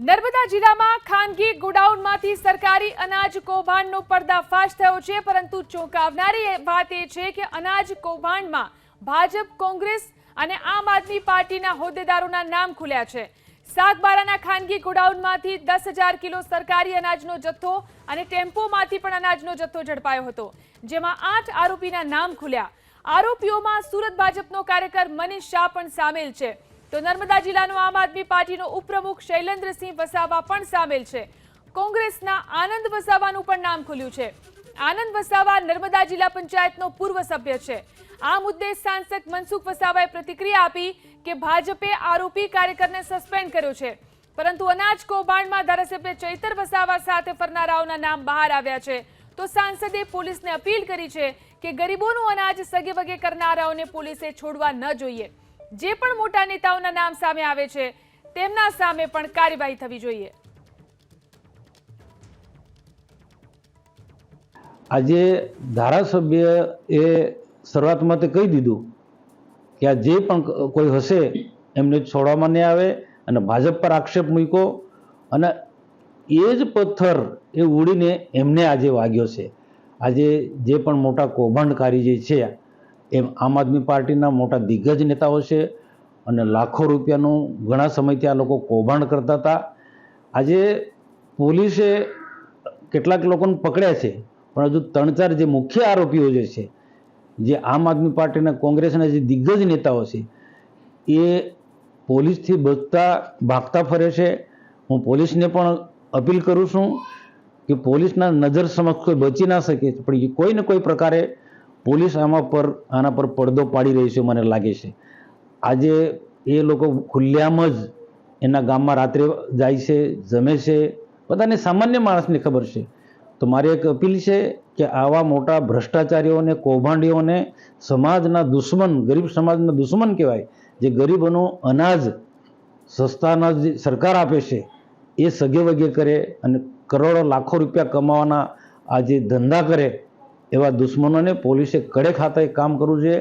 નર્મદા જિલ્લામાં ખાનગી ગોડાઉનમાંથી સરકારી અનાજ કૌભાંડનો પર્દાફાશ થયો છે, પરંતુ ચોંકાવનારી વાત એ છે કે અનાજ કૌભાંડમાં ભાજપ, કોંગ્રેસ અને આમ આદમી પાર્ટીના હોદ્દેદારોના નામ ખુલ્યા છે। સાગબારાના ખાનગી ગોડાઉનમાંથી 10,000 કિલો સરકારી અનાજનો જથ્થો અને ટેમ્પોમાંથી પણ અનાજનો જથ્થો ઝડપાયો હતો, જેમાં 8 આરોપીના નામ ખુલ્યા। આરોપીઓમાં સુરત ભાજપનો કાર્યકર મનીષ શાહ પણ સામેલ છે, તો નર્મદા જિલ્લાનો આમ આદમી પાર્ટીનો ઉપપ્રમુખ શૈલેન્દ્રસિંહ વસાવા પણ સામેલ છે। કોંગ્રેસના આનંદ વસાવાનું પણ નામ ખુલ્યું છે। આનંદ વસાવા નર્મદા જિલ્લા પંચાયતનો પૂર્વ સભ્ય છે। આ મુદ્દે સાંસદ મનસુખ વસાવાએ પ્રતિક્રિયા આપી કે ભાજપે આરોપી કાર્યકરને સસ્પેન્ડ કર્યો છે, પરંતુ અનાજ કૌભાંડમાં ધારાસભ્ય ચૈતર વસાવા સાથે ફરનારાઓના નામ બહાર આવ્યા છે। તો સાંસદે પોલીસને અપીલ કરી છે કે ગરીબોનું અનાજ સગેવગે કરનારાઓને પોલીસે છોડવા ન જોઈએ। જે પણ મોટા નેતાઓના નામ સામે આવે છે તેમના સામે પણ કાર્યવાહી થવી જોઈએ। આજે ધારાસભ્ય એ શરૂઆતમાં તે કહી દીધું કે આ જે પણ કોઈ હશે એમને છોડવામાં નહીં આવે, અને ભાજપ પર આક્ષેપ મૂક્યો, અને એ જ પથ્થર એ ઉડીને એમને આજે વાગ્યો છે। આજે જે પણ મોટા કૌભાંડકારી જે છે એમ આમ આદમી પાર્ટીના મોટા દિગ્ગજ નેતાઓ છે, અને લાખો રૂપિયાનું ઘણા સમયથી આ લોકો કૌભાંડ કરતા હતા। આજે પોલીસે કેટલાક લોકોને પકડ્યા છે, પણ હજુ 3-4 જે મુખ્ય આરોપીઓ જે છે, જે આમ આદમી પાર્ટીના, કોંગ્રેસના જે દિગ્ગજ નેતાઓ છે, એ પોલીસથી ભાગતા ફરે છે। હું પોલીસને પણ અપીલ કરું છું કે પોલીસના નજર સમક્ષ કોઈ બચી ના શકે, પણ કોઈ ને કોઈ પ્રકારે પોલીસ આના પર પડદો પાડી રહી છે, મને લાગે છે। આજે એ લોકો ખુલ્લેઆમ જ એના ગામમાં રાત્રે જાય છે, જમે છે, બધાને સામાન્ય માણસને ખબર છે। તો મારી એક અપીલ છે કે આવા મોટા ભ્રષ્ટાચારીઓને, કૌભાંડીઓને સમાજના દુશ્મન, ગરીબ સમાજના દુશ્મન કહેવાય, જે ગરીબોનું અનાજ, સસ્તા અનાજ જે સરકાર આપે છે એ સગે વગે કરે અને કરોડો લાખો રૂપિયા કમાવાના આ જે ધંધા કરે, એવા દુશ્મનોને પોલીસે કડક હાથે કામ કરવું જોઈએ।